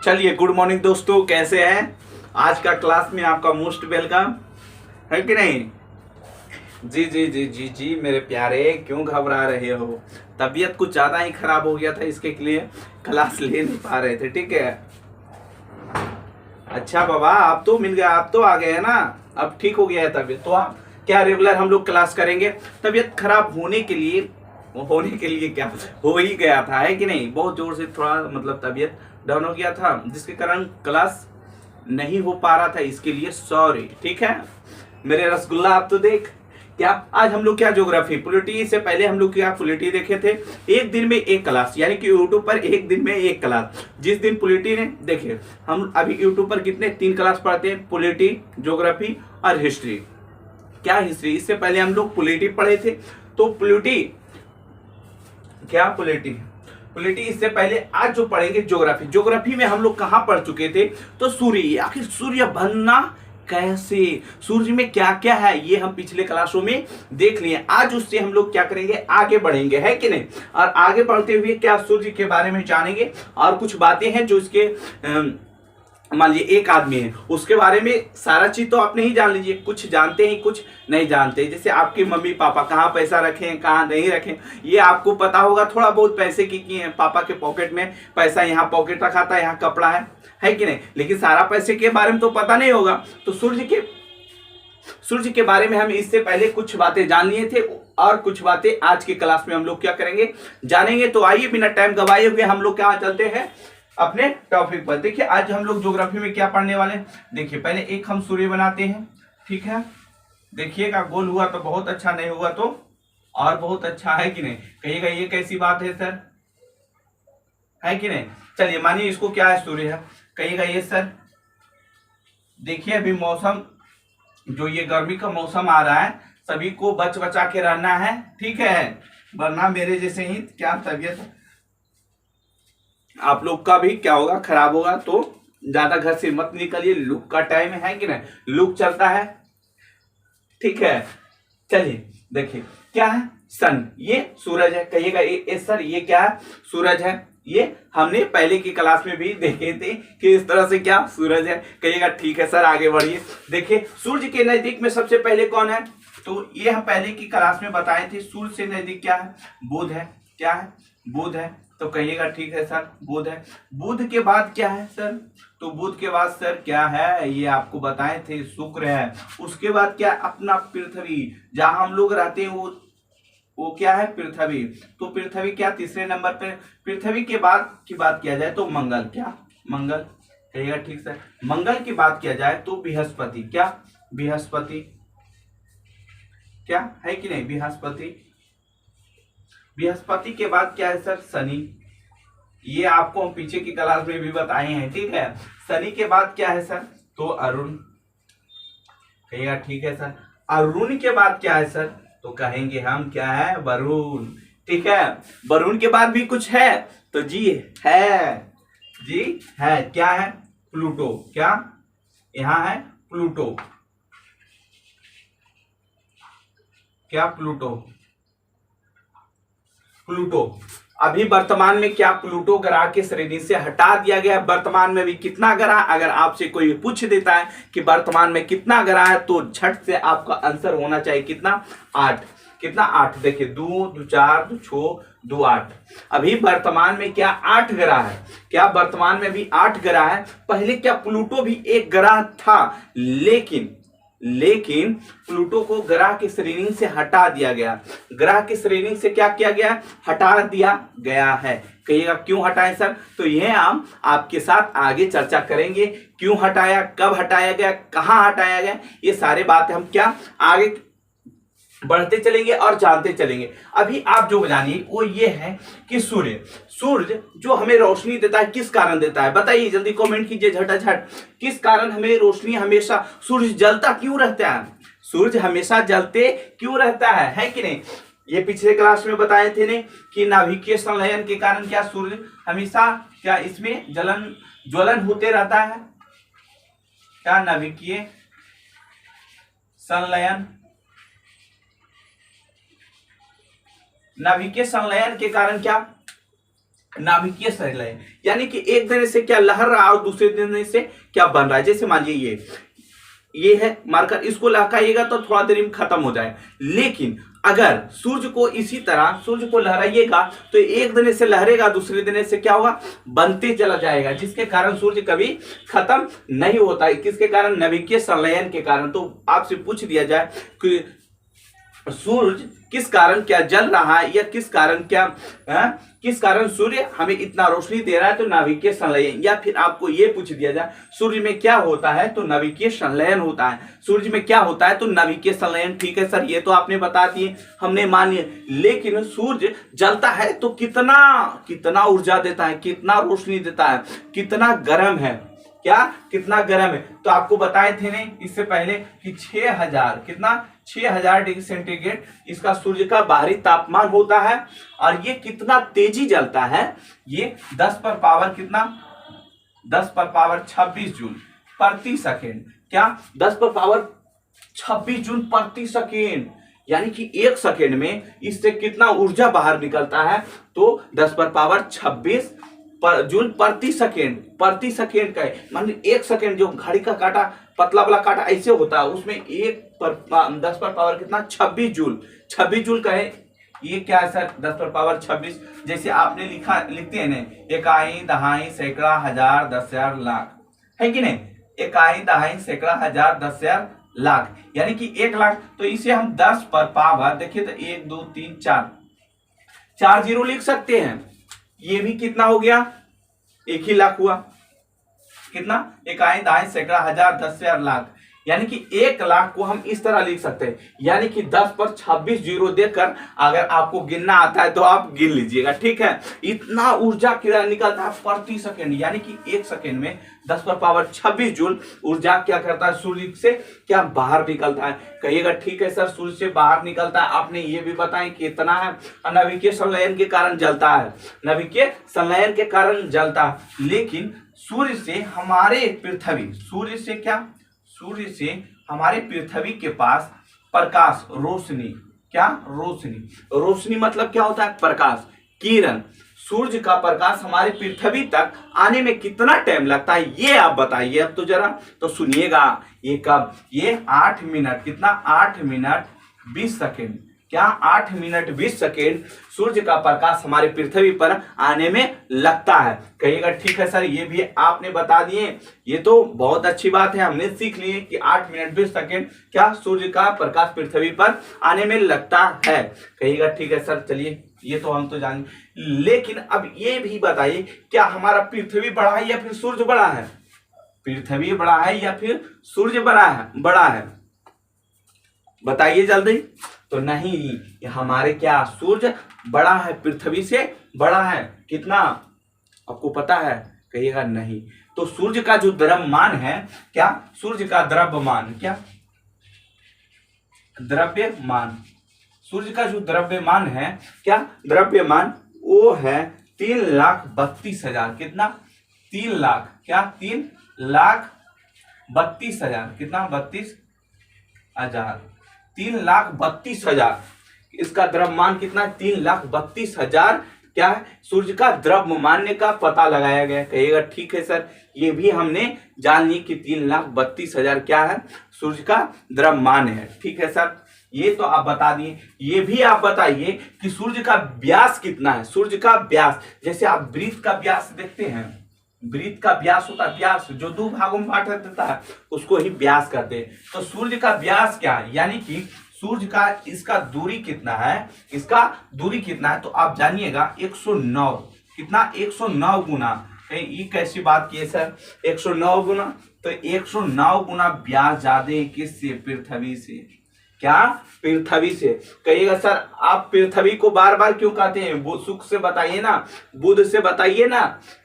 चलिए, good morning दोस्तों, कैसे हैं? आज का क्लास में आपका मोस्ट वेलकम है कि नहीं? जी जी जी जी जी मेरे प्यारे, क्यों घबरा रहे हो? तबीयत कुछ ज़्यादा ही खराब हो गया था, इसके लिए क्लास ले नहीं पा रहे थे। ठीक है, अच्छा बाबा, आप तो मिल गया, आप तो आ गए हैं ना। अब ठीक हो गया है तबीयत, तो आप क्या रेगुलर हम लोग क्लास करेंगे। तबीयत खराब होने के लिए क्या हो ही गया था, है कि नहीं? बहुत जोर से थोड़ा मतलब तबीयत डाउन हो गया था, जिसके कारण क्लास नहीं हो पा रहा था। इसके लिए सॉरी। ठीक है मेरे रसगुल्ला, आप तो देख क्या आज हम लोग क्या ज्योग्राफी पॉलिटी से पहले हम लोग क्या पॉलिटी देखे थे। एक दिन में एक क्लास, यानी कि यूट्यूब पर एक दिन में एक क्लास। जिस दिन पॉलिटी ने देखे, हम अभी यूट्यूब पर कितने 3 क्लास पढ़ते हैं, पॉलिटी, ज्योग्राफी और हिस्ट्री। क्या हिस्ट्री? इससे पहले हम लोग पॉलिटी पढ़े थे। तो पॉलिटी क्या, पॉलिटी पॉलिटी इससे पहले आज जो पढ़ेंगे ज्योग्राफी। ज्योग्राफी में हम लोग कहां पढ़ चुके थे? तो सूर्य, आखिर सूर्य बनना कैसे, सूर्य में क्या क्या है, ये हम पिछले क्लासों में देख लिए। आज उससे हम लोग क्या करेंगे, आगे बढ़ेंगे, है कि नहीं? और आगे बढ़ते हुए क्या सूर्य के बारे में जानेंगे, और कुछ बातें हैं जो इसके मान लीजिए एक आदमी है, उसके बारे में सारा चीज तो आप नहीं जान लीजिए, कुछ जानते हैं कुछ नहीं जानते। जैसे आपके मम्मी पापा कहाँ पैसा रखें कहाँ नहीं रखें, ये आपको पता होगा। थोड़ा बहुत पैसे की पापा के पॉकेट में पैसा, यहाँ पॉकेट रखा था, यहाँ कपड़ा है कि नहीं? लेकिन सारा पैसे के बारे में तो पता नहीं होगा। तो सूर्य के बारे में हम इससे पहले कुछ बातें जान लिए थे, और कुछ बातें आज की क्लास में हम लोग क्या करेंगे, जानेंगे। तो आइए बिना टाइम गवाए हुए हम लोग क्या चलते हैं अपने टॉपिक पर। देखिए आज हम लोग ज्योग्राफी में क्या पढ़ने वाले हैं। देखिए पहले एक हम सूर्य बनाते हैं, ठीक है? देखिएगा, गोल हुआ तो बहुत अच्छा, नहीं हुआ तो और बहुत अच्छा, है कि नहीं? कहिएगा ये कैसी बात है सर, है कि नहीं? चलिए मानिए इसको क्या है, सूर्य है, कहिएगा ये सर। देखिए अभी मौसम, जो ये गर्मी का मौसम आ रहा है, सभी को बच बचा के रहना है, ठीक है? वरना मेरे जैसे ही क्या तबीयत आप लोग का भी क्या होगा, खराब होगा। तो ज्यादा घर से मत निकलिए, लूप का टाइम है कि नहीं? लूप चलता है, ठीक है? चलिए देखिए क्या है, सन, ये सूरज है, कहिएगा ये सर ये क्या है, सूरज है। ये हमने पहले की क्लास में भी देखे थे कि इस तरह से क्या सूरज है, कहिएगा ठीक है सर, आगे बढ़िए। देखिए सूर्य के नजदीक में सबसे पहले कौन है? तो ये हम पहले की क्लास में बताए थे, सूर्य से नजदीक क्या है, बुध है। क्या है? बुध है। तो कहिएगा ठीक है सर, बुध है। बुध के बाद क्या है सर? तो बुध के बाद सर क्या है, ये आपको बताए थे, शुक्र है। उसके बाद क्या, अपना पृथ्वी, जहां हम लोग रहते हैं वो क्या है, पृथ्वी। तो पृथ्वी क्या, तीसरे नंबर पे। पृथ्वी के बाद की बात किया जाए तो मंगल, क्या, मंगल, कहिएगा ठीक सर। मंगल की बात किया जाए तो बृहस्पति, क्या, बृहस्पति, क्या है कि नहीं, बृहस्पति। बृहस्पति के बाद क्या है सर, शनि। ये आपको हम पीछे की क्लास में भी बताए हैं, ठीक है? शनि के बाद क्या है सर? तो अरुण, कहिएगा ठीक है सर। अरुण के बाद क्या है सर? तो कहेंगे हम क्या है, वरुण, ठीक है? वरुण के बाद भी कुछ है, तो जी है, जी है, क्या है, प्लूटो। क्या, यहां है प्लूटो, क्या, प्लूटो, प्लूटो। अभी वर्तमान में क्या, प्लूटो ग्रह के श्रेणी से हटा दिया गया है। वर्तमान में भी कितना ग्रह, अगर आपसे कोई पूछ देता है कि वर्तमान में कितना ग्रह है, तो झट से आपका आंसर होना चाहिए कितना, 8। कितना, 8। देखिए 2 2 4 2 6 2 8। अभी वर्तमान में क्या, 8 ग्रह है। क्या वर्तमान में भी 8 ग्रह है? पहले क्या प्लूटो भी एक ग्रह था, लेकिन प्लूटो को ग्रह की श्रेणी से हटा दिया गया। ग्रह की श्रेणी से क्या किया गया, हटा दिया गया है। कहिएगा क्यों हटाए सर? तो यह हम आपके साथ आगे चर्चा करेंगे, क्यों हटाया, कब हटाया गया, कहां हटाया गया, ये सारे बातें हम क्या आगे बढ़ते चलेंगे और जानते चलेंगे। अभी आप जो जानिए वो ये है कि सूर्य जो हमें रोशनी देता है, किस कारण देता है बताइए, जल्दी कमेंट कीजिए झटाझट। किस कारण हमें रोशनी हमेशा, सूर्य जलता क्यों रहता है, सूर्य हमेशा जलते क्यों रहता है कि नहीं? ये पिछले क्लास में बताए थे ने कि नाभिकीय संलयन के कारण क्या सूर्य हमेशा क्या इसमें ज्वलन होते रहता है। क्या, नाभिकीय संलयन, नाभिकीय संलयन के कारण क्या नाभिकीय संलयन, यानी कि एक देने से क्या लहर रहा है और दूसरे देने से क्या बन रहा है। जैसे मानिए ये है मार्कर, इसको लहकाइएगा तो थोड़ा देर में खत्म हो जाए, लेकिन अगर सूर्य को इसी तरह सूर्य को लहराइएगा तो एक देने से लहरेगा, दूसरे देने से क्या होगा, बनते चला जाएगा, जिसके कारण सूर्य कभी खत्म नहीं होता है। किसके कारण? नाभिकीय संलयन के कारण। तो आपसे पूछ दिया जाए कि सूर्य किस कारण क्या जल रहा है, या किस कारण क्या किस कारण सूर्य हमें इतना रोशनी दे रहा है, तो नाभिकीय संलयन। या फिर आपको ये पूछ दिया जाए सूर्य में क्या होता है, तो नाभिकीय संलयन होता है। सूर्य में क्या होता है, तो नाभिकीय संलयन। ठीक है सर, ये तो आपने बता दिए, हमने मान लिया। लेकिन सूर्य जलता है तो कितना कितना ऊर्जा देता है, कितना रोशनी देता है, कितना गर्म है, क्या कितना गर्म है। तो आपको बताए थे ने इससे पहले कि 6000 कितना 6000 डिग्री सेंटीग्रेड इसका सूर्य का बाहरी तापमान होता है, और ये कितना तेजी जलता है, ये 10 पर पावर कितना 10 पर पावर 26 जूल प्रति सेकेंड, क्या 10 पर पावर 26 जूल प्रति सेकेंड, यानी कि एक सेकेंड में इससे कितना ऊर्जा बाहर निकलता है, तो 10 पर पावर 26 जूल प्रति सेकेंड का है। मान लीजिए एक सेकेंड, जो घड़ी का काटा पतला वाला काटा ऐसे होता है, उसमें 10 पर पावर कितना 26 जूल का है। ये क्या है सर, 10 पर पावर 26। जैसे आपने लिखते हैं ना, इकाई दहाई सैकड़ा हजार दस हजार लाख, है कि नहीं, इकाई दहाई सैकड़ा हजार दस हजार लाख, यानी कि 1 लाख। तो इसे हम 10 पर पावर देखिए तो 1 2 3 4 जीरो लिख सकते हैं। ये भी कितना हो गया, 1 ही लाख हुआ। कितना, इकाई दहाई सैकड़ा हजार दस हजार लाख, यानी कि 1 लाख को हम इस तरह लिख सकते हैं, यानी कि 10 पर 26 जीरो देकर अगर आपको गिनना आता है तो आप गिन लीजिएगा। ठीक है, इतना ऊर्जा क्या निकलता है प्रति सेकेंड, यानी कि एक सेकेंड में 10 पर पावर 26 जूल ऊर्जा क्या करता है, सूर्य से क्या बाहर निकलता है। कहिएगा ठीक है सर, सूर्य से बाहर निकलता है, आपने ये भी बताया कि इतना है, नाभिकीय संलयन के कारण जलता है, नाभिकीय संलयन के कारण जलता है। लेकिन सूर्य से हमारे पृथ्वी, सूर्य से हमारे पृथ्वी के पास प्रकाश, रोशनी, क्या रोशनी मतलब क्या होता है, प्रकाश, किरण। सूर्य का प्रकाश हमारे पृथ्वी तक आने में कितना टाइम लगता है, ये आप बताइए अब तो जरा। तो सुनिएगा, ये कब, ये 8 मिनट, कितना 8 मिनट 20 सेकेंड, क्या 8 मिनट 20 सेकेंड सूर्य का प्रकाश हमारे पृथ्वी पर आने में लगता है। कहिएगा ठीक है सर, ये भी आपने बता दिए, ये तो बहुत अच्छी बात है, हमने सीख लिए कि 8 मिनट 20 सेकेंड क्या सूर्य का प्रकाश पृथ्वी पर आने में लगता है। कहिएगा ठीक है सर, चलिए ये तो हम तो जान। लेकिन अब ये भी बताइए, क्या हमारा पृथ्वी बड़ा है या फिर सूर्य बड़ा है, पृथ्वी बड़ा है या फिर सूर्य बड़ा है बताइए जल्दी। तो नहीं, हमारे क्या सूर्य बड़ा है, पृथ्वी से बड़ा है, कितना आपको पता है, कहिएगा नहीं। तो सूर्य का जो द्रव्यमान है, क्या सूर्य का द्रव्यमान, क्या द्रव्यमान, सूर्य का जो द्रव्यमान है, क्या द्रव्यमान, वो है 3,32,000, कितना 3 लाख, क्या 3,32,000, कितना 32,000, 3,32,000, इसका द्रव्यमान कितना, 3,32,000 क्या है, सूर्य का द्रव्यमान का पता लगाया गया। कहिएगा ठीक है सर, ये भी हमने जान ली कि 3,32,000 क्या है, सूर्य का द्रव्यमान है। ठीक है सर, ये तो आप बता दिए। ये भी आप बताइए कि सूर्य का व्यास कितना है, सूर्य का व्यास, जैसे आप वृत्त का व्यास देखते हैं, वृत्त का व्यास होता है, व्यास जो 2 भागों में बांटा देता है उसको ही व्यास कहते हैं। तो सूर्य का व्यास क्या है, यानी कि सूर्य का इसका दूरी कितना है, इसका दूरी कितना है, तो आप जानिएगा 109, कितना 109 गुना, ये कैसी बात की है सर, 109 गुना, तो 109 गुना व्यास ज्यादा किससे, पृथ्वी से, क्या पृथ्वी से। कहिएगा सर आप पृथ्वी को बार बार क्यों कहते हैं, सुख से बताइए ना, बुध से बताइए ना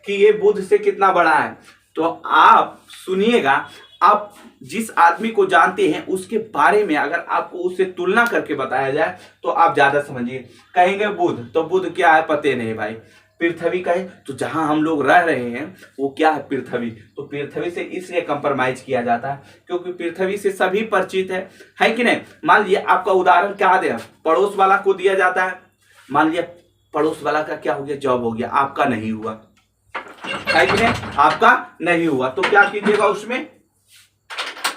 कि ये बुध से कितना बड़ा है। तो आप सुनिएगा, आप जिस आदमी को जानते हैं उसके बारे में अगर आपको उससे तुलना करके बताया जाए तो आप ज्यादा समझिए। कहेंगे बुध, तो बुध क्या है पते नहीं भाई, पृथ्वी का है, तो जहां हम लोग रह रहे हैं वो क्या है, पृथ्वी। तो पृथ्वी से इसलिए कंप्रोमाइज किया जाता है क्योंकि पृथ्वी से सभी परिचित है कि नहीं। मान लीजिए आपका उदाहरण क्या दे, पड़ोस वाला को दिया जाता है, मान लीजिए पड़ोस वाला का क्या हो गया, जॉब हो गया, आपका नहीं हुआ, है कि नहीं, आपका नहीं हुआ, तो क्या कीजिएगा उसमें,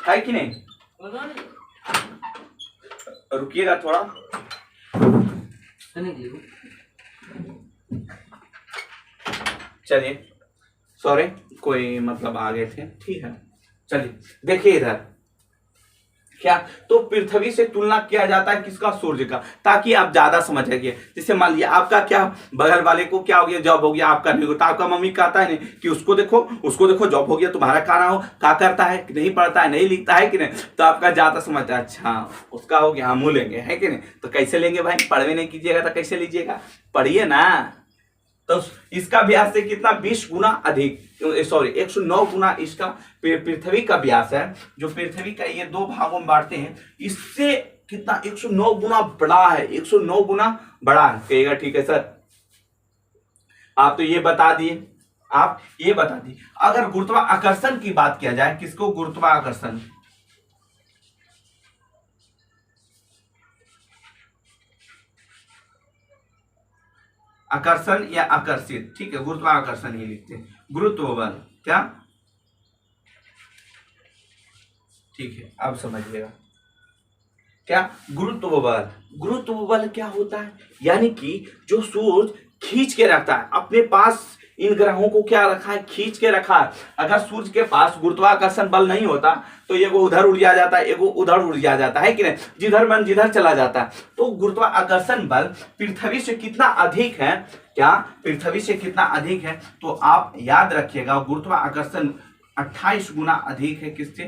है कि नहीं। रुकिएगा थोड़ा, चलिए सॉरी, कोई मतलब आ गए थे, ठीक है। चलिए देखिए इधर क्या, तो पृथ्वी से तुलना किया जाता है किसका, सूर्य का, ताकि आप ज्यादा समझ सके। जैसे मान लिया आपका क्या, बगल वाले को क्या हो गया, जॉब हो गया, आपका नहीं होता, आपका मम्मी कहता है नहीं कि उसको देखो जॉब हो गया, तुम्हारा खाना हो क्या करता है, नहीं पढ़ता है, नहीं लिखता है कि नहीं, तो आपका ज्यादा समझता है, अच्छा उसका हो गया, हम लेंगे, है कि नहीं। तो कैसे लेंगे भाई, पढ़वे नहीं कीजिएगा तो कैसे लीजिएगा, पढ़िए ना। तो इसका व्यास से कितना, 20 गुना अधिक, सॉरी 109 गुना इसका पृथ्वी का व्यास है, जो पृथ्वी का ये 2 भागों में बांटते हैं, इससे कितना 109 गुना बड़ा है, 109 गुना बड़ा है। कहिएगा ठीक है सर, आप तो ये बता दिए, आप ये बता दिए। अगर गुरुत्वाकर्षण की बात किया जाए, किसको, गुरुत्वाकर्षण, आकर्षण या आकर्षित, ठीक है, गुरुत्वाकर्षण ये लिखते हैं, गुरुत्व बल क्या, ठीक है, अब समझिएगा क्या, गुरुत्व बल, गुरुत्व बल क्या होता है, यानी कि जो सूरज खींच के रखता है अपने पास, इन ग्रहों को क्या रखा है, खींच के रखा है। अगर सूर्य के पास गुरुत्वाकर्षण बल नहीं होता तो ये वो उधर उड़ जाता है, एगो उधर उड़ जाता है कि नहीं, जिधर मन जिधर चला जाता है। तो गुरुत्वाकर्षण बल पृथ्वी से कितना अधिक है, क्या पृथ्वी से कितना अधिक है, तो आप याद रखिएगा गुरुत्वाकर्षण 28 गुना अधिक है, किससे,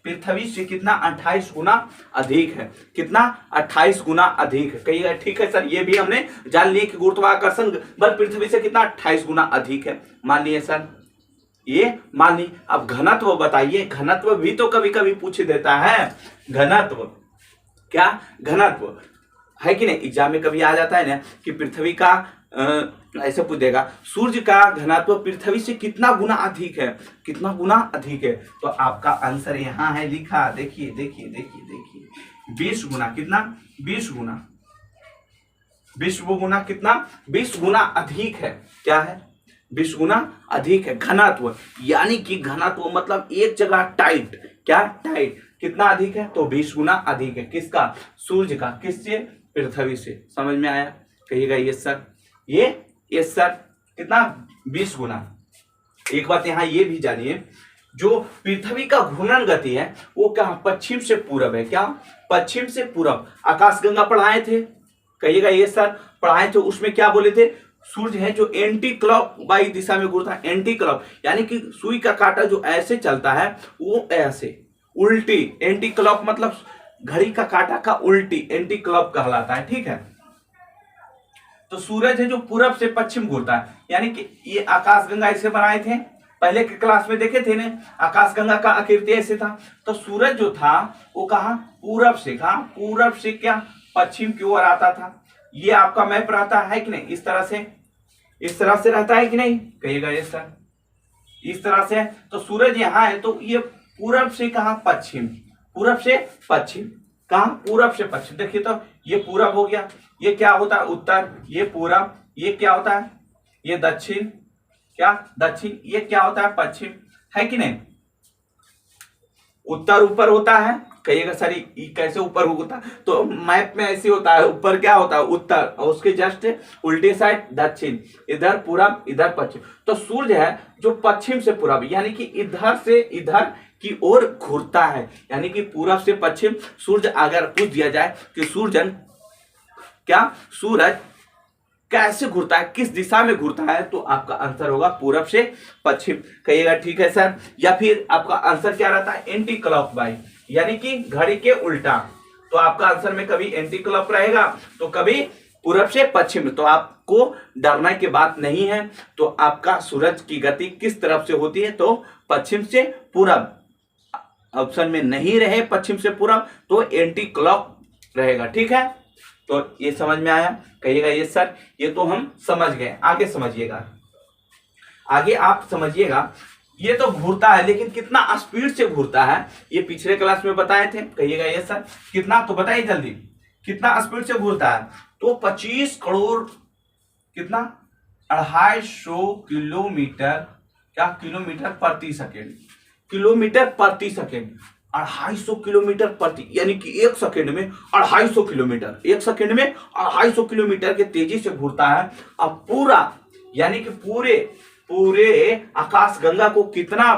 पृथ्वी से कितना, 28 गुना अधिक है, कितना, 28 गुना अधिक है। कहिएगा ठीक है सर, ये भी हमने जान लिया कि गुरुत्वाकर्षण बल पृथ्वी से कितना, 28 गुना अधिक है, मान लिए सर, ये मान ली। अब घनत्व बताइए, घनत्व भी तो कभी कभी पूछ देता है, घनत्व क्या, घनत्व है कि नहीं, एग्जाम में कभी आ जाता है ना कि पृथ्वी का ऐसे पूछ देगा, सूर्य का घनत्व पृथ्वी से कितना गुना अधिक है, कितना गुना अधिक है, तो आपका आंसर यहाँ है लिखा, देखिए देखिए देखिए देखिए, 20 गुना, कितना, 20 गुना, 20 गुना कितना, 20 गुना अधिक है, क्या है, 20 गुना अधिक है घनत्व, यानी कि घनत्व मतलब एक जगह टाइट, क्या टाइट, कितना अधिक है, तो 20 गुना अधिक है, किसका, सूर्य का, किससे, पृथ्वी से। समझ में आया, कहिएगा ये सर, ये सर कितना, 20 गुना। एक बात यहाँ ये भी जानिए, जो पृथ्वी का घूर्णन गति है वो क्या, पश्चिम से पूरब है, क्या, पश्चिम से पूरब। आकाशगंगा पढ़ाए थे, कहिएगा ये सर पढ़ाए थे, उसमें क्या बोले थे, सूर्य है जो एंटी क्लॉक वाइज दिशा में घूमता है, एंटी क्लॉक यानी कि सुई का कांटा जो ऐसे चलता है वो ऐसे उल्टी, एंटी क्लॉक मतलब घड़ी का कांटा का उल्टी, एंटी क्लॉक कहलाता है, ठीक है। तो सूरज है जो पूरब से पश्चिम घूरता है, यानी कि ये आकाशगंगा ऐसे बनाए थे, पहले के क्लास में देखे थे ना, आकाशगंगा का आकृति ऐसे था। तो सूरज जो था वो कहा, पूरब से, कहा पूरब से क्या, पश्चिम की ओर आता था। ये आपका मैप रहता है कि नहीं, इस तरह से रहता है कि नहीं, कहिएगा ये सर, इस तरह से। तो सूरज यहाँ है तो ये पूरब से कहा, पश्चिम, पूरब से पश्चिम, कहा पूरब से पश्चिम। देखिए तो ये पूरब हो गया, ये क्या होता है, उत्तर, ये पूरब, ये क्या होता है, ये दक्षिण, क्या दक्षिण, ये क्या होता है, पश्चिम, है कि नहीं। उत्तर ऊपर होता है, कहिएगा सर ये कैसे ऊपर होता है, तो मैप में ऐसे होता है, ऊपर क्या होता है, उत्तर, और उसके जस्ट उल्टे साइड दक्षिण, इधर पूरब, इधर पश्चिम। तो सूर्य है जो पश्चिम से पूरब, यानी कि इधर से इधर की ओर घूरता है, यानी कि पूरब से पश्चिम। सूर्य अगर पूछ दिया जाए कि सूरज कैसे घूरता है, किस दिशा में घूरता है, तो आपका आंसर होगा पूरब से पश्चिम, कहिएगा ठीक है सर। या फिर आपका आंसर क्या रहता है, एंटी क्लॉकवाइज, यानी कि घड़ी के उल्टा। तो आपका आंसर में कभी एंटी क्लॉक रहेगा तो कभी पूरब से पश्चिम। तो आपको डरने की बात नहीं है। तो आपका सूरज की गति किस तरफ से होती है, तो पश्चिम से पूरब। ऑप्शन में नहीं रहे पश्चिम से पूरब तो एंटी क्लॉक रहेगा, ठीक है। तो ये समझ में आया, कहिएगा ये सर, ये तो हम समझ गए। आगे समझिएगा, आगे आप समझिएगा, ये तो घूरता है लेकिन कितना स्पीड से घूरता है, ये पिछले क्लास में बताए थे, कहिएगा ये सर कितना, तो बताइए जल्दी, कितना स्पीड से घूरता है, तो 25 करोड़, कितना 250 किलोमीटर, क्या किलोमीटर प्रति सेकेंड, किलोमीटर प्रति सेकेंड, 250 किलोमीटर प्रति, यानी कि एक सेकेंड में 250 किलोमीटर, एक सेकेंड में 250 किलोमीटर के तेजी से घूरता है। अब पूरा यानी कि पूरे पूरे आकाश गंगा को कितना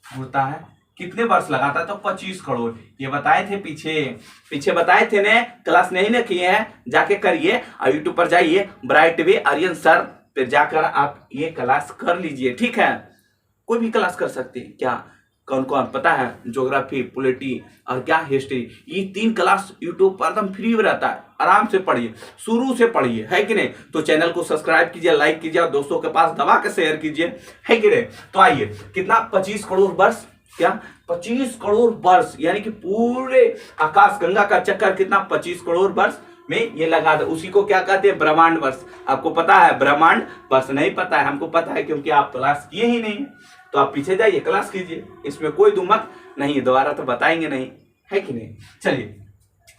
घूरता है, कितने वर्ष लगाता है, तो 25 करोड़। ये बताए थे पीछे बताए थे ने, क्लास नहीं ना किए हैं, जाके करिए और यूट्यूब पर जाइए ब्राइट वे आर्यन सर, फिर जाकर आप ये क्लास कर लीजिए, ठीक है। कोई भी क्लास कर सकते हैं, क्या कौन कौन पता है, ज्योग्राफी, पॉलिटी और क्या हिस्ट्री, ये 3 क्लास यूट्यूब पर एकदम फ्री में रहता है, आराम से पढ़िए, शुरू से पढ़िए, है कि नहीं। तो चैनल को सब्सक्राइब कीजिए, लाइक कीजिए और दोस्तों के पास दबा के शेयर कीजिए, है कि नहीं। तो आइए, कितना 25 करोड़ वर्ष, क्या 25 करोड़ वर्ष, यानी कि पूरे आकाश गंगा का चक्कर कितना 25 करोड़ वर्ष में ये लगा दो। उसी को क्या कहते हैं, ब्रह्मांड वर्ष। आपको पता है ब्रह्मांड वर्ष, नहीं पता है, हमको पता है क्योंकि आप क्लास किए ही नहीं। तो आप पीछे जाइए, क्लास कीजिए, इसमें कोई दुमत नहीं, दोबारा तो बताएंगे नहीं, है कि नहीं। चलिए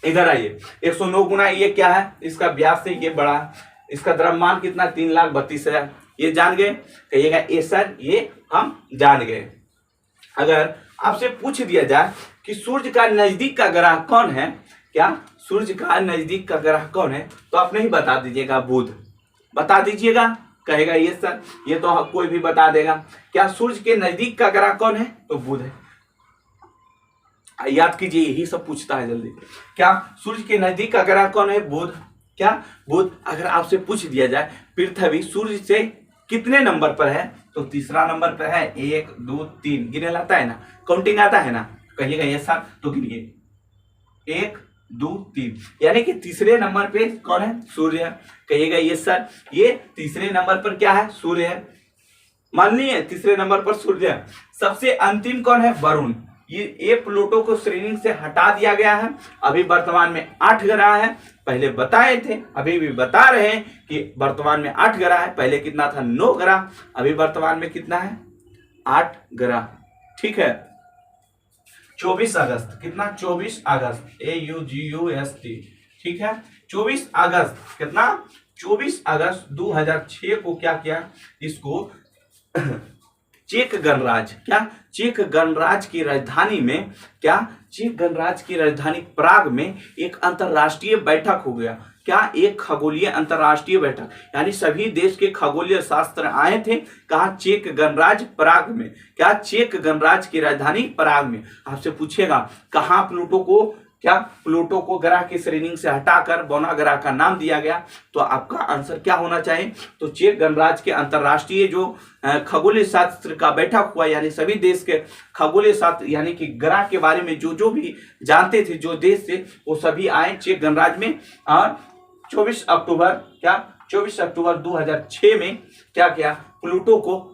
इधर आइए, 109 गुना ये क्या है, इसका व्यास से ये बड़ा है, इसका द्रव्यमान कितना 3,32,000, ये जान गए, कहिएगा ए सर ये हम जान गए। अगर आपसे पूछ दिया जाए कि सूर्य का नजदीक का ग्रह कौन है, क्या सूर्य का नजदीक का ग्रह कौन है, तो आप नहीं बता दीजिएगा बुध, बता दीजिएगा, कहेगा ये सर ये तो कोई भी बता देगा। क्या सूर्य के नजदीक का ग्रह कौन है, तो बुध है। याद कीजिए, यही सब पूछता है जल्दी। क्या सूर्य के नजदीक का ग्रह कौन है, बुध, क्या बुध। अगर आपसे पूछ दिया जाए पृथ्वी सूर्य से कितने नंबर पर है, तो तीसरा नंबर पर है, 1 2 3 गिने लाता है ना, काउंटिंग आता है ना, कहिएगा ये सर, तो गिनिए 1 2 3, यानी कि तीसरे नंबर पे कौन है, सूर्य। कहिएगा ये सर ये तीसरे नंबर पर क्या है, सूर्य है, मान लीजिए तीसरे नंबर पर सूर्य है। सबसे अंतिम कौन है, वरुण। ये प्लूटो को श्रेणी से हटा दिया गया है, अभी वर्तमान में 8 ग्रह है, पहले बताए थे, अभी भी बता रहे हैं कि वर्तमान में 8 ग्रह है, पहले कितना था 9 ग्रह, अभी वर्तमान में कितना है 8 ग्रह, ठीक है। 24 अगस्त, कितना 24 अगस्त, AUGUST, ठीक है। 24 अगस्त कितना, 24 अगस्त 2006 को क्या किया, इसको चेक गणराज्य, क्या चेक गणराज्य की राजधानी में, क्या चेक गणराज्य की राजधानी प्राग में एक अंतरराष्ट्रीय बैठक हो गया। क्या एक खगोलीय अंतरराष्ट्रीय बैठक, यानी सभी देश के खगोलीय शास्त्र आए थे, कहा चेक गणराज्य प्राग में। क्या चेक गणराज्य की राजधानी प्राग में। आपसे पूछेगा कहाँ प्लूटो को, क्या प्लूटो को ग्रह की श्रेणी से हटाकर बौना ग्रह का नाम दिया गया, तो आपका आंसर क्या होना चाहिए, तो चेक गणराज्य के अंतरराष्ट्रीय जो खगोलीय शास्त्र का बैठक हुआ, यानी सभी देश के खगोलीय शास्त्र यानी कि ग्रह के बारे में जो भी जानते थे जो देश से, वो सभी आए चेक गणराज्य में। और 24 अक्टूबर, क्या 24 अक्टूबर 2006 में क्या किया, प्लूटो को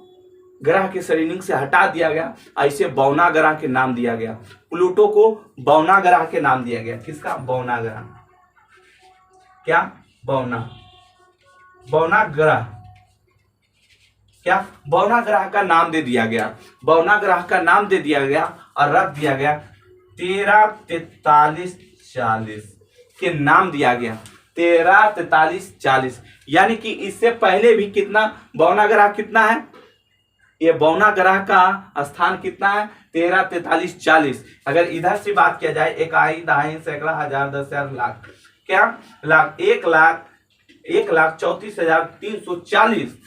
ग्रह के श्रेणी से हटा दिया गया, ऐसे बौना ग्रह के नाम दिया गया, प्लूटो को बौना ग्रह के नाम दिया गया। किसका, बौना ग्रह, क्या बौना, बौना ग्रह, क्या बौना ग्रह का नाम दे दिया गया, बौना ग्रह का नाम दे दिया गया और रख दिया गया 13 43 40 के नाम दिया गया, 13 43 40, यानी कि इससे पहले भी कितना बौना ग्रह कितना है, ये बौना ग्रह का स्थान कितना है 13 43 40। अगर इधर से बात किया जाए, इकाई दहाई सैकड़ा हजार 10,000 लाख, क्या लाख, 1,34,340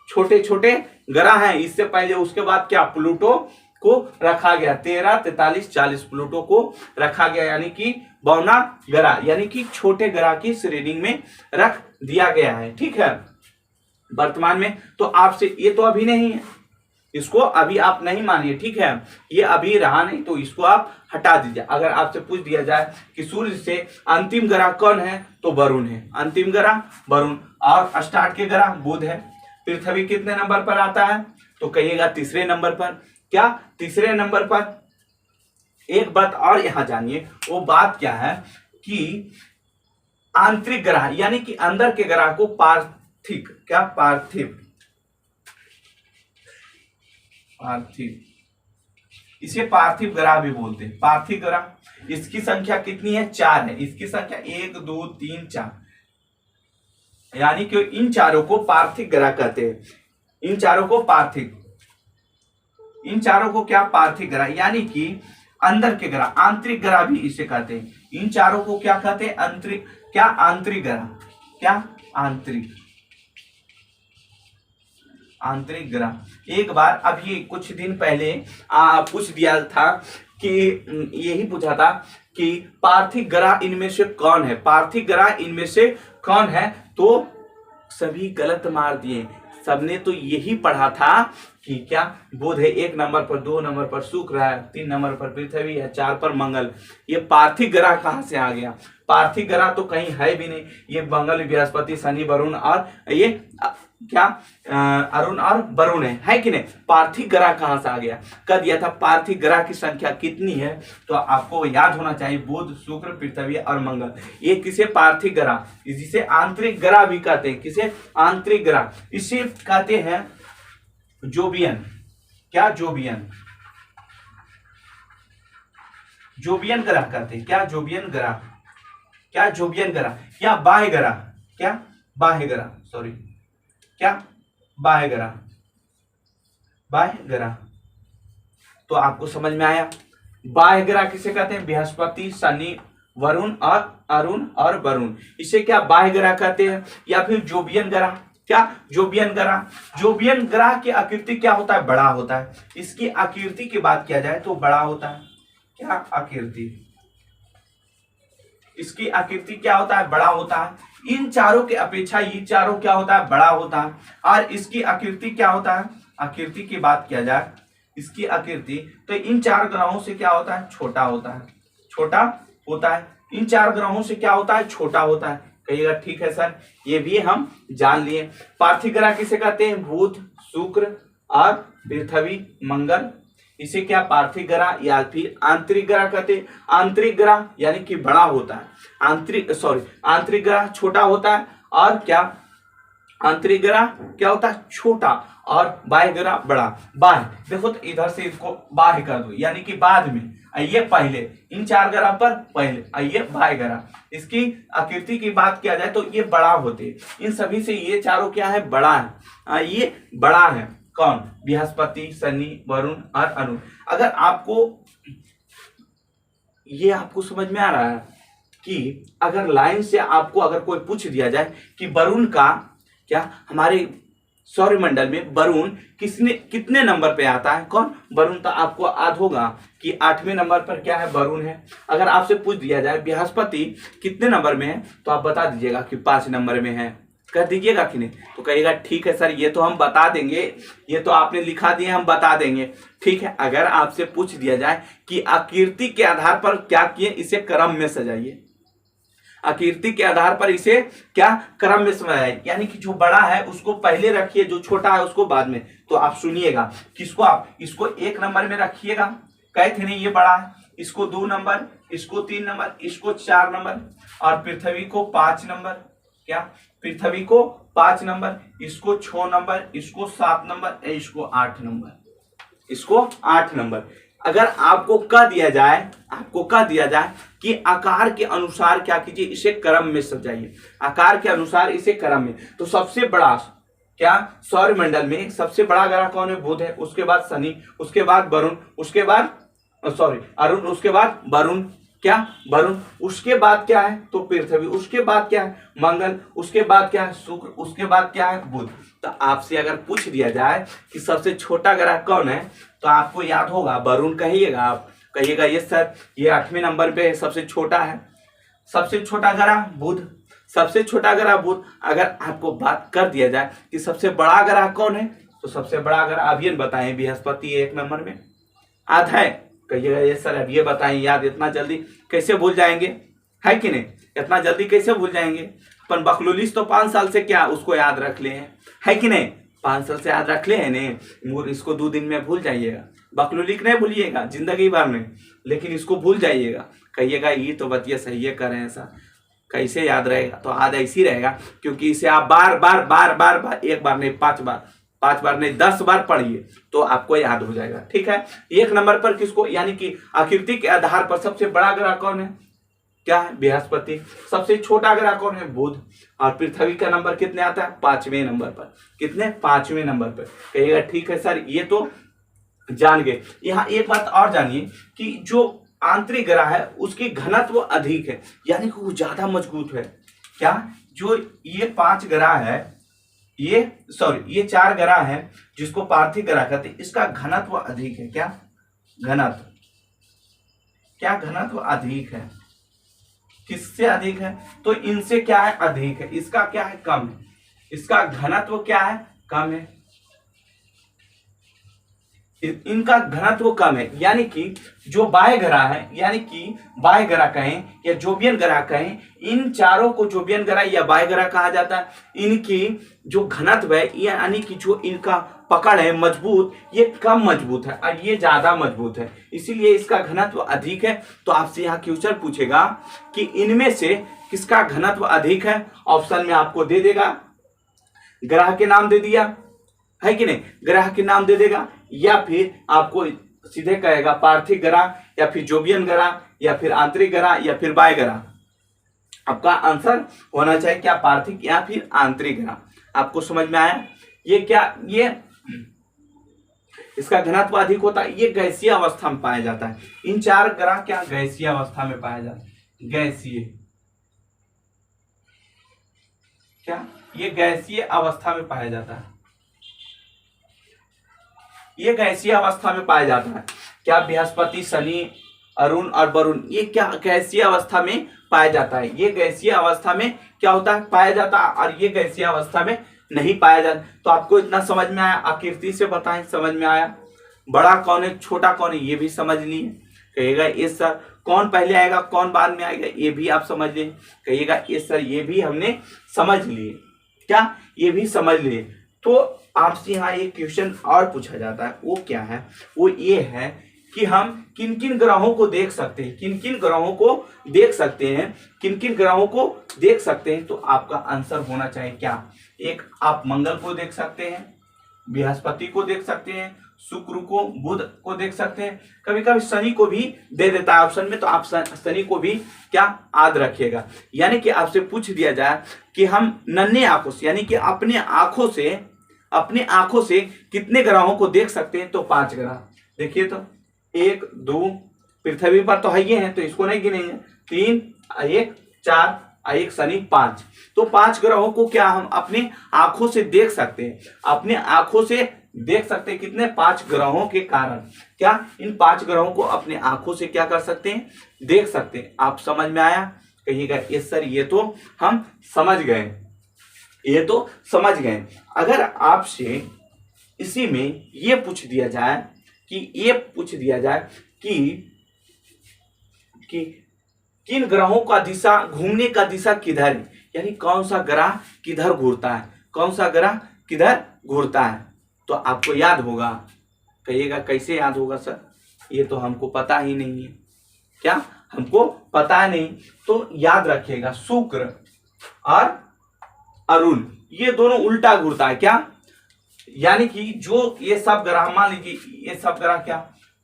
छोटे छोटे ग्रह हैं। इससे पहले उसके बाद क्या प्लूटो को रखा गया 13 43 40, प्लूटो को रखा गया, यानी कि बौना ग्रह, यानी कि छोटे ग्रह की श्रेणी में रख दिया गया है, ठीक है। वर्तमान में तो आपसे ये तो अभी नहीं है, इसको अभी आप नहीं मानिए, ठीक है, ये अभी रहा नहीं, तो इसको आप हटा दीजिए। अगर आपसे पूछ दिया जाए कि सूर्य से अंतिम ग्रह कौन है, तो वरुण है, अंतिम ग्रह वरुण, और स्टार्ट के ग्रह बुध है। पृथ्वी कितने नंबर पर आता है, तो कहिएगा तीसरे नंबर पर। क्या तीसरे नंबर पर। एक बात और यहां जानिए, वो बात क्या है कि आंतरिक ग्रह यानी कि अंदर के ग्रह को पार्थिव, क्या पार्थिव, पार्थिव, इसे पार्थिव ग्रह भी बोलते हैं, पार्थिव ग्रह। इसकी संख्या कितनी है, 4 है, इसकी संख्या 1 2 3 4, यानी कि इन चारों को पार्थिव ग्रह कहते हैं। इन चारों को क्या पार्थिव ग्रह, यानी कि अंदर के ग्रह, आंतरिक ग्रह भी इसे कहते हैं। इन चारों को क्या कहते हैं? आंतरिक ग्रह। क्या? आंतरिक ग्रह। एक बार अभी कुछ दिन पहले पूछ दिया था कि यही पूछा था कि पार्थिव ग्रह इनमें से कौन है, पार्थिव ग्रह इनमें से कौन है, तो सभी गलत मार दिए। सबने तो यही पढ़ा था कि क्या बुध है, 1 नंबर पर, 2 नंबर पर शुक्र है, 3 नंबर पर पृथ्वी है, 4 पर मंगल। ये पार्थिव ग्रह कहां से आ गया? पार्थिव ग्रह तो कहीं है भी नहीं। ये मंगल, बृहस्पति, शनि, वरुण और ये अरुण और वरुण है कि नहीं? पार्थिव ग्रह कहां से आ गया? कह दिया था पार्थिव ग्रह की संख्या कितनी है, तो आपको याद होना चाहिए बुध, शुक्र, पृथ्वी और मंगल। ये किसे? पार्थिव ग्रह, जिसे आंतरिक ग्रह भी कहते हैं। किसे? आंतरिक ग्रह। इसे कहते हैं जोवियन। क्या? जोवियन ग्रह कहते हैं। क्या? जोवियन ग्रह या बाह्य ग्रह। क्या? बाह्य ग्रह, सॉरी, क्या? बाह्य ग्रह। तो आपको समझ में आया। बाह्य ग्रह किसे कहते हैं? बृहस्पति, शनि, वरुण और अरुण और वरुण, इसे क्या बाह्य ग्रह कहते हैं। या फिर जोवियन ग्रह। क्या? जोवियन ग्रह की आकृति क्या होता है? बड़ा होता है। इसकी आकृति की बात किया जाए तो बड़ा होता है। क्या? आकृति, इसकी आकृति क्या होता है? बड़ा होता है। इन चारों के अपेक्षा ये चारों क्या होता है? बड़ा होता है। और इसकी आकृति क्या होता है? आकृति की बात किया जाए, इसकी आकृति, तो इन 4 ग्रहों से क्या होता है? छोटा होता है। इन 4 ग्रहों से क्या होता है? छोटा होता है। कहिएगा ठीक है सर, ये भी हम जान लिए। पार्थिव ग्रह किसे कहते हैं? बुध, शुक्र और पृथ्वी, मंगल। इसे क्या पार्थिव ग्रह या फिर आंतरिक ग्रह कहते हैं। आंतरिक ग्रह यानी कि बड़ा होता है। आंतरिक ग्रह छोटा होता है, और क्या? आंतरिक ग्रह क्या होता है? छोटा, और बाह्य ग्रह बड़ा। बाह्य देखो तो इधर से इसको बाह्य कर दो, यानी कि बाद में आइए, पहले इन 4 ग्रह पर पहले आइए बाह्य ग्रह। इसकी आकृति की बात किया जाए तो ये बड़ा होते, इन सभी से ये चारों क्या है? बड़ा है। ये बड़ा है। कौन? बृहस्पति, शनि, वरुण और अरुण। अगर आपको समझ में आ रहा है कि अगर लाइन से आपको अगर कोई पूछ दिया जाए कि वरुण का क्या, हमारे सौरमंडल में वरुण कितने नंबर पे आता है? कौन? वरुण। तो आपको याद होगा कि 8वें नंबर पर क्या है? वरुण है। अगर आपसे पूछ दिया जाए बृहस्पति कितने नंबर में है, तो आप बता दीजिएगा कि 5 नंबर में है। कर दीजिएगा कि नहीं? तो कहिएगा ठीक है सर, ये तो हम बता देंगे, ये तो आपने लिखा दिया, हम बता देंगे। ठीक है। अगर आपसे पूछ दिया जाए कि आकृति के आधार पर क्या किए, इसे क्रम में सजाइए। आकृति के आधार पर इसे क्या? क्रम में सजाइए, यानी कि जो बड़ा है उसको पहले रखिए, जो छोटा है उसको बाद में। तो आप सुनिएगा, किसको? आप इसको 1 नंबर में रखिएगा, कहे थे नहीं ये बड़ा है, इसको 2 नंबर, इसको 3 नंबर, इसको 4 नंबर, और पृथ्वी को 5 नंबर। क्या? पृथ्वी को 5 नंबर, इसको 6 नंबर, इसको 7 नंबर, इसको 8 नंबर, इसको 8 नंबर। अगर आपको कह दिया जाए कि आकार के अनुसार क्या कीजिए, इसे क्रम में सजाइए, आकार के अनुसार इसे क्रम में। तो सबसे बड़ा क्या सौरमंडल में सबसे बड़ा ग्रह कौन है? बुध है। उसके बाद शनि, उसके बाद वरुण, उसके बाद अरुण, उसके बाद वरुण, क्या? वरुण। उसके बाद क्या है? तो पृथ्वी। उसके बाद क्या है? मंगल। उसके बाद क्या है? शुक्र। उसके बाद क्या है? बुध। तो आपसे अगर पूछ दिया जाए कि सबसे छोटा ग्रह कौन है, तो आपको याद होगा वरुण कहिएगा। आप कहिएगा ये सर, ये 8वें नंबर पे सबसे छोटा है, सबसे छोटा ग्रह बुध, सबसे छोटा ग्रह बुध। अगर आपको बात कर दिया जाए कि सबसे बड़ा ग्रह कौन है, तो सबसे बड़ा ग्रह अभी बताएं, बृहस्पति 1 नंबर में आता है। कहिएगा ये सर अब ये बताएं, याद इतना जल्दी कैसे भूल जाएंगे, है कि नहीं? इतना जल्दी कैसे भूल जाएंगे? अपन बखलूलिस तो 5 साल से क्या उसको याद रख ले हैं, है कि नहीं? 5 साल से याद रख ले हैं नहीं, इसको 2 दिन में भूल जाइएगा। बखलूलिक नहीं भूलिएगा जिंदगी भर में, लेकिन इसको भूल जाइएगा। कहिएगा ये तो बतिया सही है, करें ऐसा कैसे याद रहेगा? तो याद ऐसी रहेगा क्योंकि इसे आप बार बार, एक बार नहीं 5 बार नहीं 10 बार पढ़िए तो आपको याद हो जाएगा। ठीक है। 1 नंबर पर किसको, यानी कि आकृति के आधार पर सबसे बड़ा ग्रह कौन है? क्या है, बृहस्पति। सबसे छोटा ग्रह कौन है, बुध। और पृथ्वी का नंबर कितने आता है, 5वें नंबर पर। कितने, 5वें नंबर पर। कहिएगा ठीक है सर, ये तो जान गए। यहाँ एक बात और जानिए कि जो आंतरिक ग्रह है उसकी घनत्व अधिक है, यानी कि वो ज्यादा मजबूत है। क्या, जो ये 5 ग्रह है, ये 4 ग्रह है जिसको पार्थिव ग्रह कहते हैं, इसका घनत्व अधिक है। क्या घनत्व, क्या घनत्व अधिक है, किससे अधिक है, तो इनसे क्या है, अधिक है। इसका क्या है, कम है। इसका घनत्व क्या है, कम है। इनका घनत्व कम है, यानी कि जो बाह्य ग्रह है, यानी कि बाह्य ग्रह कहें या जोबियन ग्रह कहें, इन चारों को जोबियन ग्रह या बाह्य ग्रह कहा जाता है। इनकी जो घनत्व है, यानी कि जो इनका पकड़ है मजबूत, ये कम मजबूत है और ये ज्यादा मजबूत है, इसीलिए इसका घनत्व अधिक है। तो आपसे यहाँ क्वेश्चन पूछेगा कि इनमें से किसका घनत्व अधिक है। ऑप्शन में आपको दे देगा, ग्रह के नाम दे दिया है कि नहीं, ग्रह के नाम दे देगा, या फिर आपको सीधे कहेगा पार्थिव ग्रह या फिर जोबियन ग्रह या फिर आंतरिक ग्रह या फिर बाह्य ग्रह। आपका आंसर होना चाहिए क्या, पार्थिव या फिर आंतरिक ग्रह। आपको समझ में आया। ये क्या, ये इसका घनत्व अधिक होता है, ये गैसीय अवस्था में पाया जाता है। इन 4 ग्रह क्या गैसीय अवस्था में पाया जाता है, गैसीय, क्या ये गैसीय अवस्था में पाया जाता है, ये गैसीय अवस्था में पाया जाता है। क्या बृहस्पति, शनि, अरुण और वरुण, ये क्या गैसीय अवस्था में पाया जाता है। ये गैसीय अवस्था में क्या होता है, पाया जाता है, और ये गैसीय अवस्था में नहीं पाया जाता। तो आपको इतना समझ में आया, आकृति से बताएं समझ में आया। बड़ा कौन है, छोटा कौन है, ये भी समझ लिए। कहिएगा ये सर कौन पहले आएगा कौन बाद में आएगा, ये भी आप समझ लिए। कहिएगा ये सर ये भी हमने समझ लिए, क्या ये भी समझ लिए। तो आपसे यहाँ एक क्वेश्चन और पूछा जाता है, वो क्या है, वो ये है कि हम किन किन ग्रहों को देख सकते हैं, किन किन ग्रहों को देख सकते हैं, किन किन ग्रहों को देख सकते हैं। तो आपका आंसर होना चाहिए क्या, एक आप मंगल को देख सकते हैं, बृहस्पति को देख सकते हैं, शुक्र को, बुध को देख सकते हैं, कभी कभी शनि को भी दे देता है ऑप्शन में, तो आप शनि को भी क्या याद रखिएगा। यानी कि आपसे पूछ दिया जाए कि हम नन्हे आंखों से, यानी कि अपने आंखों से कितने ग्रहों को देख सकते हैं, तो 5 ग्रह। देखिए तो 1 2 पृथ्वी पर तो है ये हैं, तो इसको नहीं गिनेंगे, 3 1 4 1 शनि 5। तो 5 ग्रहों को क्या हम अपने आंखों से देख सकते हैं, अपने आंखों से देख सकते हैं। कितने, 5 ग्रहों के कारण क्या इन 5 ग्रहों को अपने आंखों से क्या कर सकते हैं, देख सकते हैं। आप समझ में आया। कहिएगा यस सर ये तो हम समझ गए, ये तो समझ गए। अगर आपसे इसी में ये पूछ दिया जाए कि किन ग्रहों का दिशा, घूमने का दिशा किधर है, यानी कौन सा ग्रह किधर घूरता है, कौन सा ग्रह किधर घूरता है, तो आपको याद होगा। कहिएगा कैसे याद होगा सर, ये तो हमको पता ही नहीं है, क्या हमको पता नहीं। तो याद रखिएगा शुक्र और अरुण ये दोनों उल्टा घूरता है, क्या यानी कि जो ये सब ग्रह, मान लीजिए ये सब ग्रह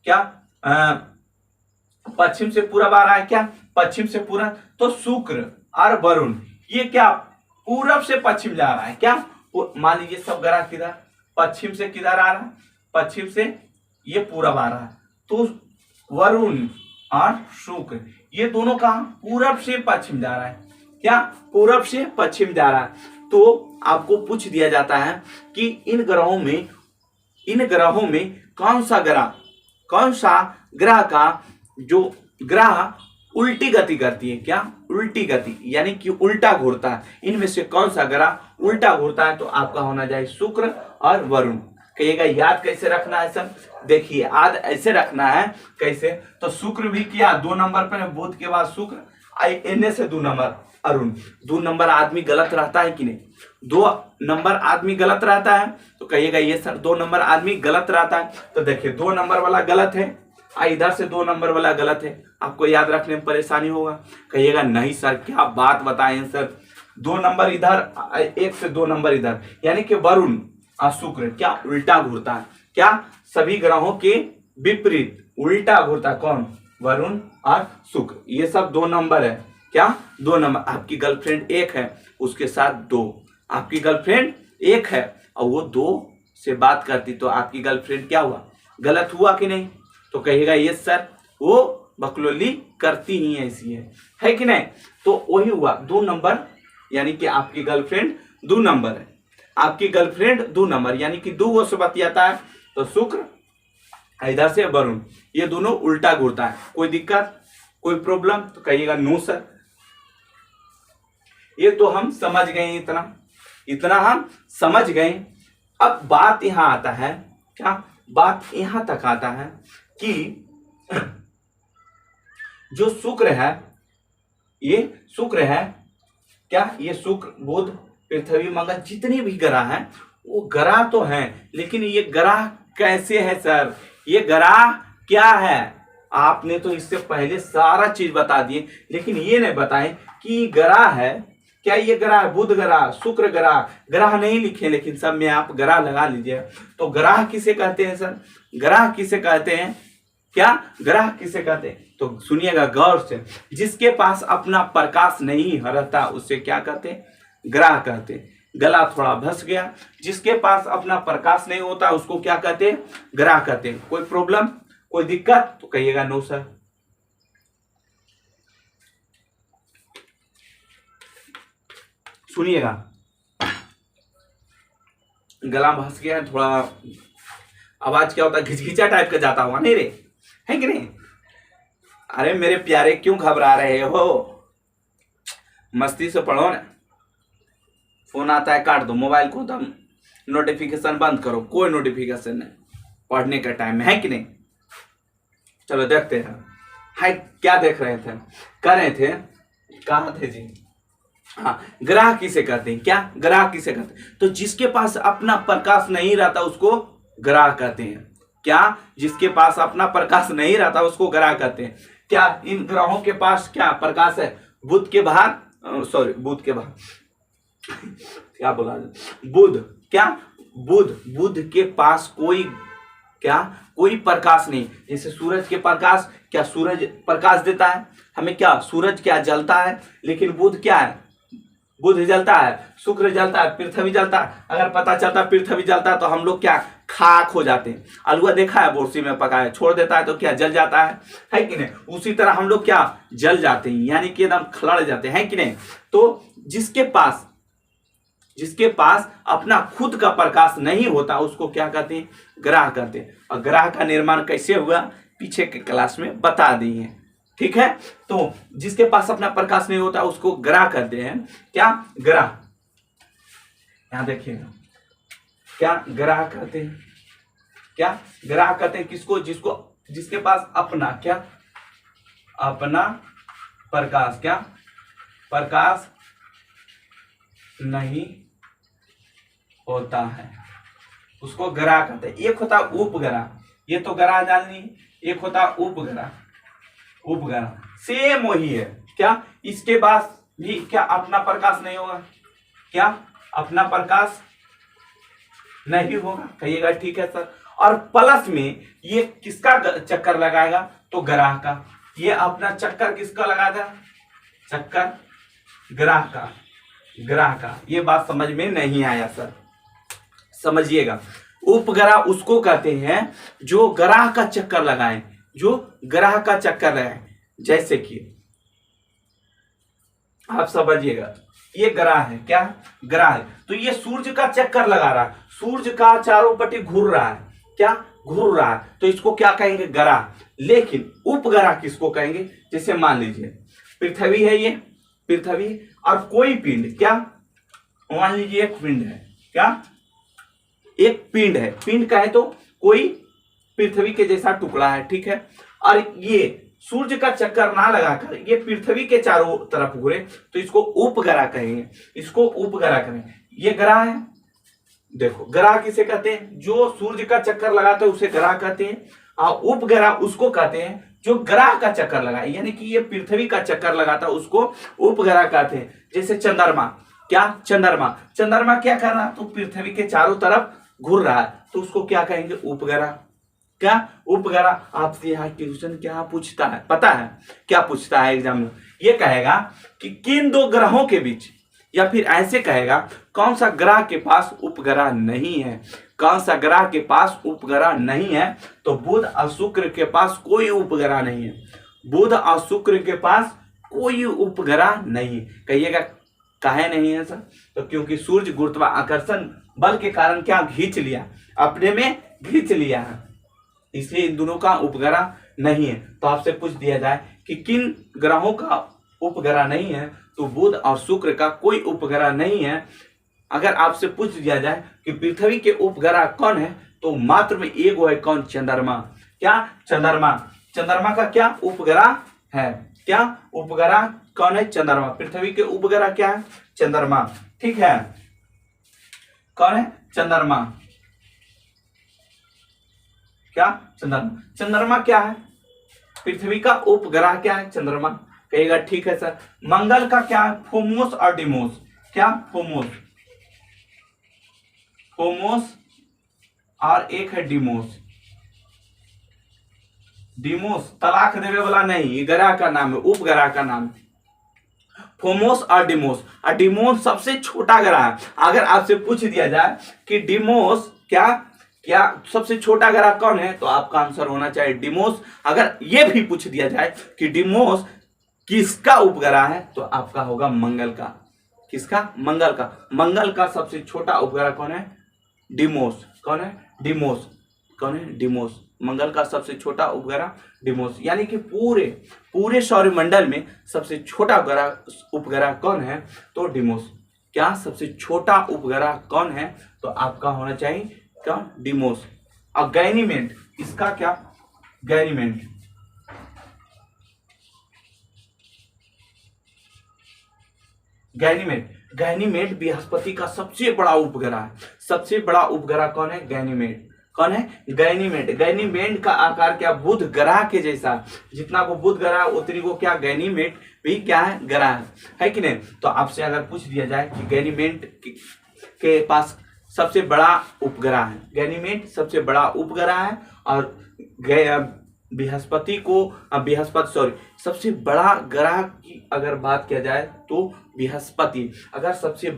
क्या पश्चिम से पूरब आ रहा है, क्या पश्चिम से पूरब, तो शुक्र और वरुण ये क्या पूरब से पश्चिम जा रहा है, क्या मान लीजिए सब ग्रह किधर, पश्चिम से किधर आ रहा है, पश्चिम से ये पूरब आ रहा है, तो वरुण और शुक्र ये दोनों कहाँ पूरब से पश्चिम जा रहा है, क्या पूरब से पश्चिम जा रहा है। तो आपको पूछ दिया जाता है कि इन ग्रहों में कौन सा ग्रह का जो ग्रह उल्टी गति करती है, क्या उल्टी गति यानी कि उल्टा घूरता है, इनमें से कौन सा ग्रह उल्टा घूरता है, तो आपका होना चाहिए शुक्र और वरुण। कहिएगा याद कैसे रखना है सर, देखिए याद ऐसे रखना है कैसे, तो शुक्र भी किया 2 नंबर पर, बुध के बाद शुक्र, इनमें से 2 नंबर अरुण। 2 नंबर आदमी गलत रहता है कि नहीं, 2 नंबर आदमी गलत रहता है, तो कहिएगा ये सर 2 नंबर आदमी गलत रहता है, तो देखिए 2 नंबर वाला गलत है, इधर से 2 नंबर वाला गलत है, आपको याद रखने में परेशानी होगा। कहिएगा नहीं सर क्या बात बताएं सर, 2 नंबर इधर 1 से 2 नंबर इधर, यानी कि वरुण और शुक्र क्या उल्टा घूरता है, क्या सभी ग्रहों के विपरीत उल्टा घूरता, कौन वरुण और शुक्र, ये सब 2 नंबर है, क्या 2 नंबर। आपकी गर्लफ्रेंड 1 है, उसके साथ 2। आपकी गर्लफ्रेंड 1 है और वो 2 से बात करती तो आपकी गर्लफ्रेंड क्या हुआ, गलत हुआ कि नहीं? तो कहिएगा यस सर, वो बकलोली करती ही ऐसी है कि नहीं? तो वही हुआ 2 नंबर, यानी कि आपकी गर्लफ्रेंड 2 नंबर है। आपकी गर्लफ्रेंड 2 नंबर यानी कि 2 से बतियाता है, तो शुक्र इधर से वरुण, ये दोनों उल्टा घूरता है। कोई दिक्कत, कोई प्रॉब्लम? तो कहिएगा नो सर। ये तो हम समझ गए, इतना हम समझ गए। अब बात यहां आता है, क्या बात यहां तक आता है कि जो शुक्र है, ये शुक्र है क्या, ये शुक्र बुध पृथ्वी मंगल जितने भी ग्रह हैं वो ग्रह तो हैं, लेकिन ये ग्रह कैसे है सर, ये ग्रह क्या है? आपने तो इससे पहले सारा चीज बता दिए, लेकिन ये नहीं बताएं कि ग्रह है क्या। ये ग्रह बुध ग्रह, शुक्र ग्रह, ग्रह नहीं लिखे लेकिन सब में आप ग्रह लगा लीजिए। तो ग्रह किसे कहते हैं सर, ग्रह किसे कहते हैं, क्या ग्रह किसे कहते हैं? तो सुनिएगा गौर से, जिसके पास अपना प्रकाश नहीं रहता उसे क्या कहते हैं, ग्रह कहते हैं। गला थोड़ा भस गया, जिसके पास अपना प्रकाश नहीं होता उसको क्या कहते हैं, ग्रह कहते हैं। कोई प्रॉब्लम, कोई दिक्कत? तो कहिएगा नो सर। सुनिएगा, गला भस गया है, थोड़ा आवाज क्या होता है, घिचघिचा टाइप का जाता हुआ, नहीं रे, है कि नहीं? अरे मेरे प्यारे क्यों घबरा रहे हो, मस्ती से पढ़ो ना। फोन आता है काट दो, मोबाइल को तुम नोटिफिकेशन बंद करो, कोई नोटिफिकेशन नहीं, पढ़ने का टाइम में, है कि नहीं? चलो देखते हैं, हाय क्या देख रहे थे, कर रहे थे, कहाँ थे जी? हाँ, ग्रह किसे कहते हैं, क्या ग्रह किसे कहते हैं? तो जिसके पास अपना प्रकाश नहीं रहता उसको ग्रह कहते हैं। क्या, जिसके पास अपना प्रकाश नहीं रहता उसको ग्रह कहते हैं। क्या इन ग्रहों के पास क्या प्रकाश है? बुध के बाहर, सॉरी बुध के बाहर क्या बोला, बुध, क्या बुध के पास कोई क्या, कोई प्रकाश नहीं। जैसे सूरज के प्रकाश, क्या सूरज प्रकाश देता है हमें, क्या सूरज क्या जलता है, लेकिन बुध क्या है, बुध जलता है, शुक्र जलता है, पृथ्वी जलता है। अगर पता चलता पृथ्वी जलता है तो हम लोग क्या खाक हो जाते हैं। अलुआ देखा है, बोरसी में पकाया छोड़ देता है तो क्या जल जाता है कि नहीं? उसी तरह हम लोग क्या जल जाते हैं, यानी कि एकदम खलड़ जाते हैं कि नहीं? तो जिसके पास अपना खुद का प्रकाश नहीं होता उसको क्या कहते हैं, ग्रह कहते हैं। और ग्रह का निर्माण कैसे हुआ पीछे के क्लास में बता दिए, ठीक है? तो जिसके पास अपना प्रकाश नहीं होता उसको ग्रह कहते हैं। क्या ग्रह, यहां देखिएगा, क्या ग्रह कहते हैं, क्या ग्रह कहते हैं किसको, जिसके पास अपना क्या, अपना प्रकाश, क्या प्रकाश नहीं होता है उसको ग्रह कहते हैं। एक होता उपग्रह, ये तो ग्रह जान ली, एक होता उपग्रह, उपग्रह सेम वही है। क्या इसके पास भी क्या अपना प्रकाश नहीं होगा, क्या अपना प्रकाश नहीं होगा? कहिएगा ठीक है सर। और प्लस में ये किसका चक्कर लगाएगा, तो ग्रह का। ये अपना चक्कर किसका लगाता है, चक्कर ग्रह का, ग्रह का। ये बात समझ में नहीं आया सर, समझिएगा। उपग्रह उसको कहते हैं जो ग्रह का चक्कर लगाए, जो ग्रह का चक्कर लगाए। जैसे कि आप समझिएगा, ये ग्रह है, क्या ग्रह है, तो ये सूर्य का चक्कर लगा रहा है, सूर्य का चारों पट्टी घूर रहा है, क्या घूर रहा है, तो इसको क्या कहेंगे, ग्रह। लेकिन उपग्रह किसको कहेंगे? जैसे मान लीजिए पृथ्वी है, ये पृथ्वी और कोई पिंड, क्या मान लीजिए एक पिंड है, क्या एक पिंड है, पिंड का है तो कोई पृथ्वी के जैसा टुकड़ा है, ठीक है? और ये सूर्य का चक्कर ना लगाकर ये पृथ्वी के चारों तरफ घूरे तो इसको उपग्रह कहेंगे, इसको उपग्रह कहेंगे। ये ग्रह है, देखो ग्रह किसे कहते हैं, जो सूर्य का चक्कर लगाते हैं उसे ग्रह कहते हैं। और उपग्रह उसको कहते हैं जो ग्रह का चक्कर लगाए, यानी कि ये पृथ्वी का चक्कर लगाता है उसको उपग्रह कहते हैं। जैसे चंद्रमा, क्या चंद्रमा, चंद्रमा क्या कर रहा है, तो पृथ्वी के चारों तरफ घूर रहा है, तो उसको क्या कहेंगे, उपग्रह, क्या उपग्रह। आपसे यहाँ ट्यूशन क्या पूछता है, पता है क्या पूछता है एग्जाम में? ये कहेगा कि किन दो ग्रहों के बीच, या फिर ऐसे कहेगा कौन सा ग्रह के पास उपग्रह नहीं है, कौन सा ग्रह के पास उपग्रह नहीं है। तो बुध और शुक्र के पास कोई उपग्रह नहीं है, बुध और शुक्र के पास कोई उपग्रह नहीं है। कहिएगा काहे नहीं है सर? तो क्योंकि सूर्य गुरुत्वाकर्षण बल के कारण क्या खींच लिया, अपने में खींच लिया है, इसलिए इन दोनों का उपग्रह नहीं है। तो आपसे पूछ दिया जाए कि किन ग्रहों का उपग्रह नहीं है, तो बुध और शुक्र का कोई उपग्रह नहीं है। अगर आपसे पूछ दिया जाए कि पृथ्वी के उपग्रह कौन है, तो मात्र में एक है, कौन? चंद्रमा। क्या? चंद्रमा। चंद्रमा का क्या उपग्रह है? क्या उपग्रह कौन है? चंद्रमा। पृथ्वी के उपग्रह क्या है? चंद्रमा। ठीक है, कौन है? चंद्रमा। क्या? चंद्रमा। चंद्रमा क्या है? पृथ्वी का उपग्रह क्या है? चंद्रमा। कहेगा ठीक है सर। मंगल का क्या है? फोमोस और डिमोस। क्या? फोमोस, फोमोस और एक है डिमोस। डिमोस तलाक देवे वाला नहीं, ये ग्रह का नाम है, उपग्रह का नाम है। फोमोस और डिमोस। और डिमोस सबसे छोटा ग्रह है। अगर आपसे पूछ दिया जाए कि डिमोस क्या क्या सबसे छोटा ग्रह कौन है, तो आपका आंसर होना चाहिए डिमोस। अगर ये भी पूछ दिया जाए कि डिमोस किसका उपग्रह है, तो आपका होगा मंगल का। किसका? मंगल का। मंगल का सबसे छोटा उपग्रह कौन है? डिमोस। कौन है? डिमोस। कौन है? डिमोस। मंगल का सबसे छोटा उपग्रह डिमोस। यानी कि पूरे सौरमंडल में सबसे छोटा उपग्रह कौन है? तो डिमोस। क्या सबसे छोटा उपग्रह कौन है? तो आपका होना चाहिए क्या? डिमोस। और गैनीमेड, इसका क्या? गैनीमेड। गैनीमेड, गैनीमेड बृहस्पति का सबसे बड़ा उपग्रह है। सबसे बड़ा उपग्रह कौन है? गैनीमेड। कौन है? गैनीमेड। गैनीमेड का आकार क्या? बुध ग्रह के जैसा। जितना को बुध ग्रह उतनी को क्या? गैनीमेड भी क्या है? ग्रह है कि नहीं? तो आपसे अगर पूछ दिया जाए कि गैनीमेड के पास सबसे बड़ा उपग्रह है, गैनीमेड सबसे बड़ा उपग्रह है, और सबसे बड़ा ग्रह की अगर बात किया जाए तो बृहस्पति। अगर सबसे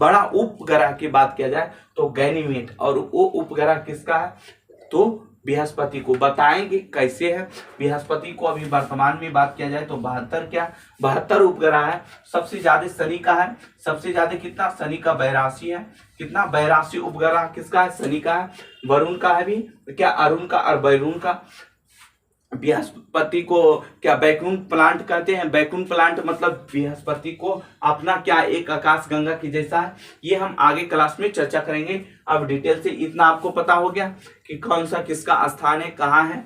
बड़ा उपग्रह की बात किया जाए तो गैनीमेड, और वो उपग्रह किसका है? तो बृहस्पति को। बताएंगे कैसे है बृहस्पति को। अभी वर्तमान में बात किया जाए तो 72 उपग्रह है। सबसे ज्यादा शनि का है। सबसे ज्यादा कितना? शनि का 82 है। कितना? 82 उपग्रह किसका है? शनि का है। वरुण का है भी क्या? अरुण का और वरुण का। बृहस्पति को क्या बैकुंठ प्लांट कहते हैं? बैकुंठ प्लांट मतलब बृहस्पति को अपना क्या एक आकाश गंगा की जैसा है। ये हम आगे क्लास में चर्चा करेंगे। अब डिटेल से इतना आपको पता हो गया कि कौन सा किसका स्थान है, कहाँ है।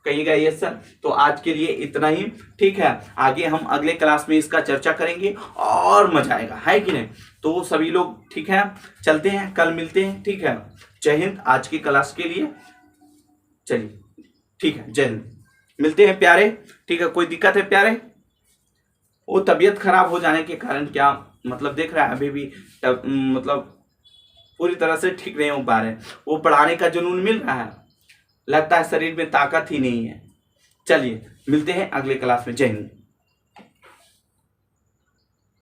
कहिएगा यस सर। तो आज के लिए इतना ही, ठीक है। आगे हम अगले क्लास में इसका चर्चा करेंगे और मजा आएगा, है कि नहीं? तो सभी लोग ठीक है, चलते हैं, कल मिलते हैं, ठीक है। जय हिंद। आज की क्लास के लिए चलिए, ठीक है, जय हिंद। मिलते हैं प्यारे, ठीक है। कोई दिक्कत है प्यारे? वो तबीयत खराब हो जाने के कारण क्या मतलब देख रहा है अभी भी मतलब पूरी तरह से ठीक नहीं हो पा रहे। वो पढ़ाने का जुनून मिल रहा है, लगता है शरीर में ताकत ही नहीं है। चलिए मिलते हैं अगले क्लास में। जय हिंद।